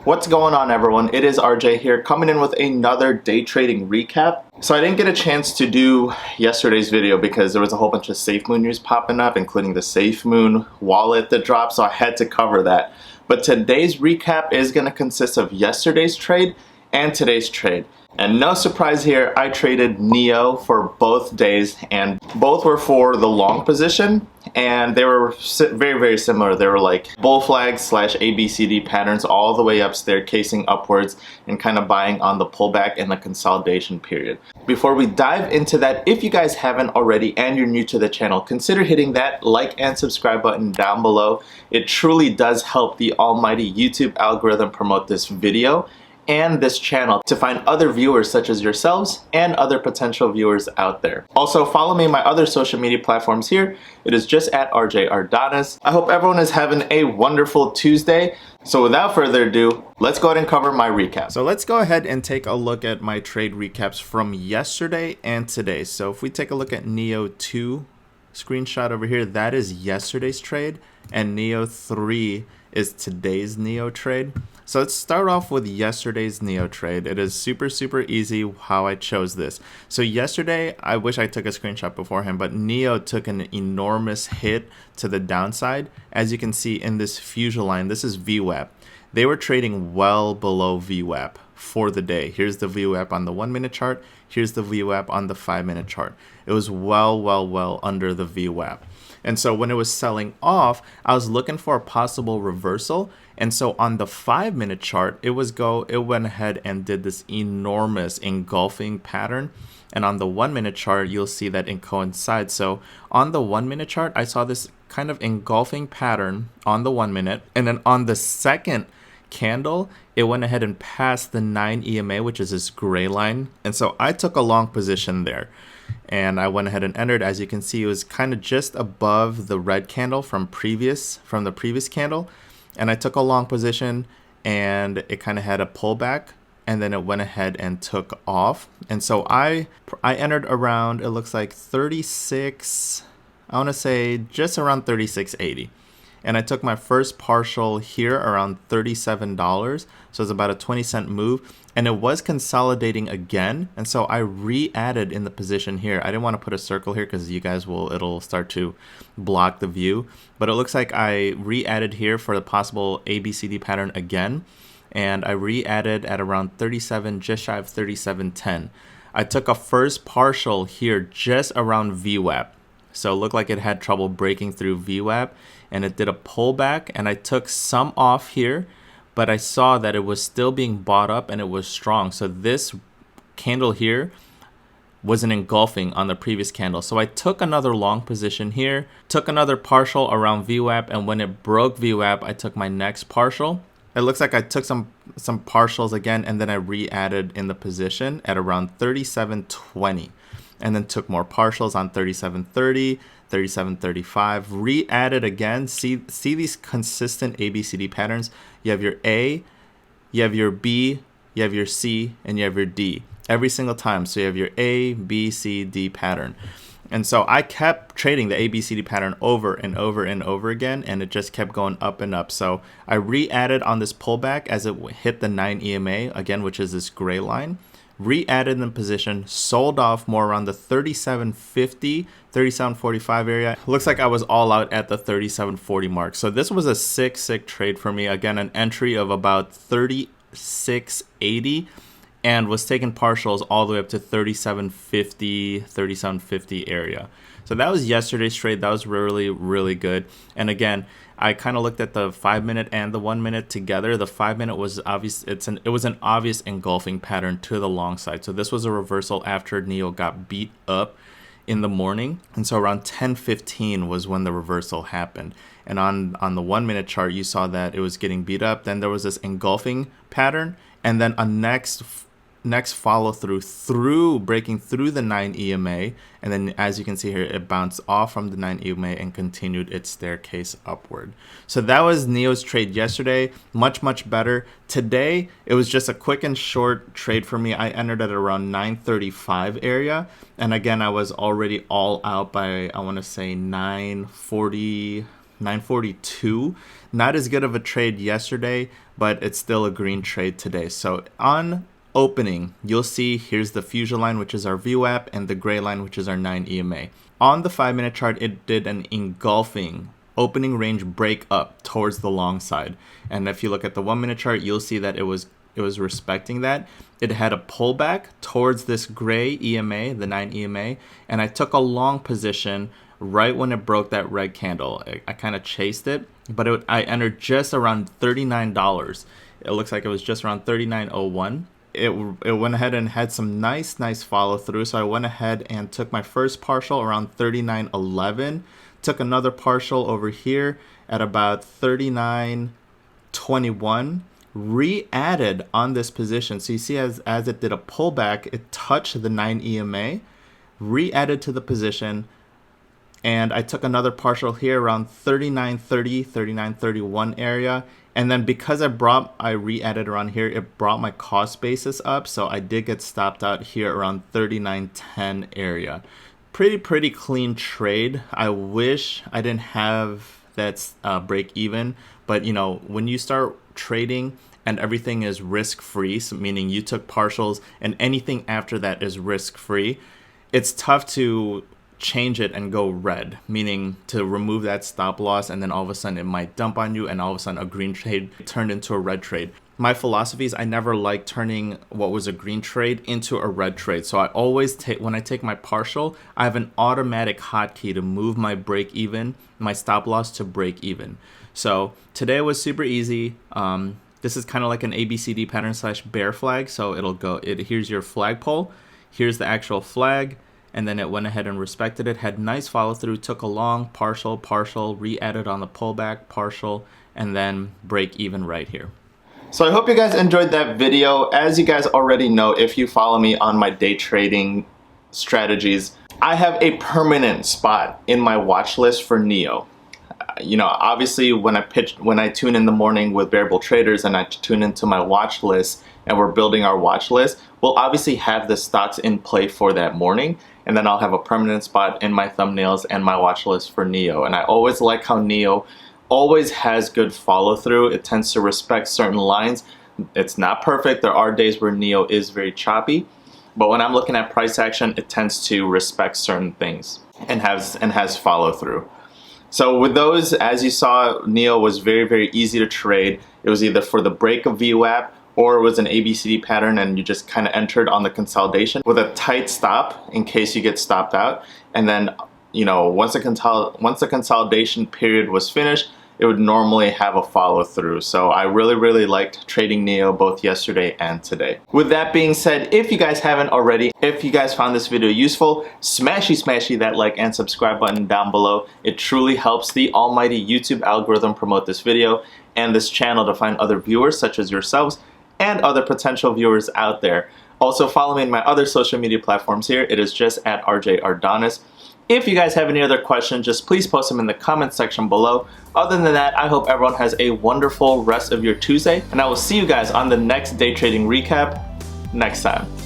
What's going on, everyone? It is RJ here, coming in with another day trading recap. So I didn't get a chance to do yesterday's video because there was a whole bunch of SafeMoon news popping up, including the SafeMoon wallet that dropped, so I had to cover that. But today's recap is going to consist of yesterday's trade and today's trade. And no surprise here, I traded NIO for both days, and both were for the long position, and they were very, very similar. They were like bull flags / ABCD patterns all the way up, staircasing upwards and kind of buying on the pullback and the consolidation period. Before we dive into that, if you guys haven't already and you're new to the channel, consider hitting that like and subscribe button down below. It truly does help the almighty YouTube algorithm promote this video and this channel to find other viewers such as yourselves and other potential viewers out there. Also, follow me on my other social media platforms here. It is just at RJ Ardanas. I hope everyone is having a wonderful Tuesday. So without further ado, let's go ahead and cover my recap. So let's go ahead and take a look at my trade recaps from yesterday and today. So if we take a look at NIO 2 screenshot over here, that is yesterday's trade, and NIO 3 is today's NIO trade. So let's start off with yesterday's NIO trade. It is super easy how I chose this. So yesterday, I wish I took a screenshot beforehand, but NIO took an enormous hit to the downside. As you can see in this fusion line, this is VWAP. They were trading well below VWAP for the day. Here's the VWAP on the 1 minute chart. Here's the VWAP on the 5 minute chart. It was well under the VWAP. And so when it was selling off, I was looking for a possible reversal. And so on the 5 minute chart, it went ahead and did this enormous engulfing pattern. And on the 1 minute chart, you'll see that it coincides. So on the 1 minute chart, I saw this kind of engulfing pattern on the 1 minute. And then on the second candle, it went ahead and passed the 9 EMA, which is this gray line. And so I took a long position there. And I went ahead and entered. As you can see, it was kind of just above the red candle from the previous candle. And I took a long position, and it kind of had a pullback, and then it went ahead and took off. And so I entered around, it looks like 36, I want to say just around 36.80. And I took my first partial here around $37. So it's about a 20-cent move. And it was consolidating again. And so I re-added in the position here. I didn't want to put a circle here because you guys it'll start to block the view. But it looks like I re-added here for the possible ABCD pattern again. And I re-added at around 37, just shy of 37.10. I took a first partial here just around VWAP. So it looked like it had trouble breaking through VWAP, and it did a pullback, and I took some off here, but I saw that it was still being bought up and it was strong. So this candle here was an engulfing on the previous candle. So I took another long position here, took another partial around VWAP, and when it broke VWAP, I took my next partial. It looks like I took some partials again, and then I re-added in the position at around 37.20. And then took more partials on 37.30, 37.35, re-added again. See these consistent ABCD patterns. You have your A, you have your B, you have your C, and you have your D every single time. So you have your A, B, C, D pattern. And so I kept trading the ABCD pattern over and over again, and it just kept going up and up. So I re-added on this pullback as it hit the 9 EMA again, which is this gray line. Re-added in position, sold off more around the 37.50, 37.45 area. Looks like I was all out at the 37.40 mark. So this was a sick trade for me. Again, an entry of about 36.80 and was taking partials all the way up to 37.50, 37.50 area. So that was yesterday's trade. That was really good. And again, I kind of looked at the 5 minute and the 1 minute together. The 5 minute was obvious. It was an obvious engulfing pattern to the long side. So this was a reversal after NIO got beat up in the morning. And so around 10:15 was when the reversal happened. And on the 1 minute chart, you saw that it was getting beat up. Then there was this engulfing pattern, and then a next follow through breaking through the 9 EMA, and then as you can see here, it bounced off from the 9 EMA and continued its staircase upward. So that was NIO's trade yesterday. Much better. Today it was just a quick and short trade for me. I entered at around 9:35 area, and again I was already all out by, I want to say, 9:40 942. Not as good of a trade yesterday, but it's still a green trade today. So on opening, you'll see here's the fusion line, which is our VWAP, and the gray line, which is our 9 EMA. On the 5-minute chart, it did an engulfing opening range break up towards the long side. And if you look at the 1-minute chart, you'll see that it was respecting that. It had a pullback towards this gray EMA, the 9 EMA, and I took a long position right when it broke that red candle. I kind of chased it, but I entered just around $39. It looks like it was just around $39.01. It went ahead and had some nice follow through. So I went ahead and took my first partial around $39.11. Took another partial over here at about $39.21. Re-added on this position. So you see as it did a pullback, it touched the 9 EMA, re-added to the position, and I took another partial here around 39.30, 39.31 area. And then because I re-added around here, it brought my cost basis up. So I did get stopped out here around 39.10 area. Pretty clean trade. I wish I didn't have that break even, but you know, when you start trading and everything is risk-free, so meaning you took partials and anything after that is risk-free, it's tough to change it and go red, meaning to remove that stop loss, and then all of a sudden it might dump on you and all of a sudden a green trade turned into a red trade. My philosophy is I never like turning what was a green trade into a red trade. So I always when I take my partial, I have an automatic hotkey to move my break even, my stop loss to break even. So today was super easy. This is kind of like an ABCD pattern / bear flag. So here's your flagpole, here's the actual flag, and then it went ahead and respected it, had nice follow through, took a long partial, re-added on the pullback, partial, and then break even right here. So I hope you guys enjoyed that video. As you guys already know, if you follow me on my day trading strategies, I have a permanent spot in my watch list for NIO. You know, obviously when I tune in the morning with variable traders and I tune into my watch list and we're building our watch list, we'll obviously have the stocks in play for that morning, and then I'll have a permanent spot in my thumbnails and my watch list for NIO. And I always like how NIO always has good follow through. It tends to respect certain lines. It's not perfect. There are days where NIO is very choppy, but when I'm looking at price action, it tends to respect certain things and has follow through. So with those, as you saw, NIO was very easy to trade. It was either for the break of VWAP or it was an ABCD pattern and you just kind of entered on the consolidation with a tight stop in case you get stopped out. And then, you know, once the consolidation period was finished, it would normally have a follow through. So I really liked trading NIO both yesterday and today. With that being said, if you guys haven't already, if you guys found this video useful, smashy that like and subscribe button down below. It truly helps the almighty YouTube algorithm promote this video and this channel to find other viewers such as yourselves and other potential viewers out there. Also follow me in my other social media platforms here. It is just at RJ Ardonis. If you guys have any other questions, just please post them in the comments section below. Other than that, I hope everyone has a wonderful rest of your Tuesday, and I will see you guys on the next day trading recap next time.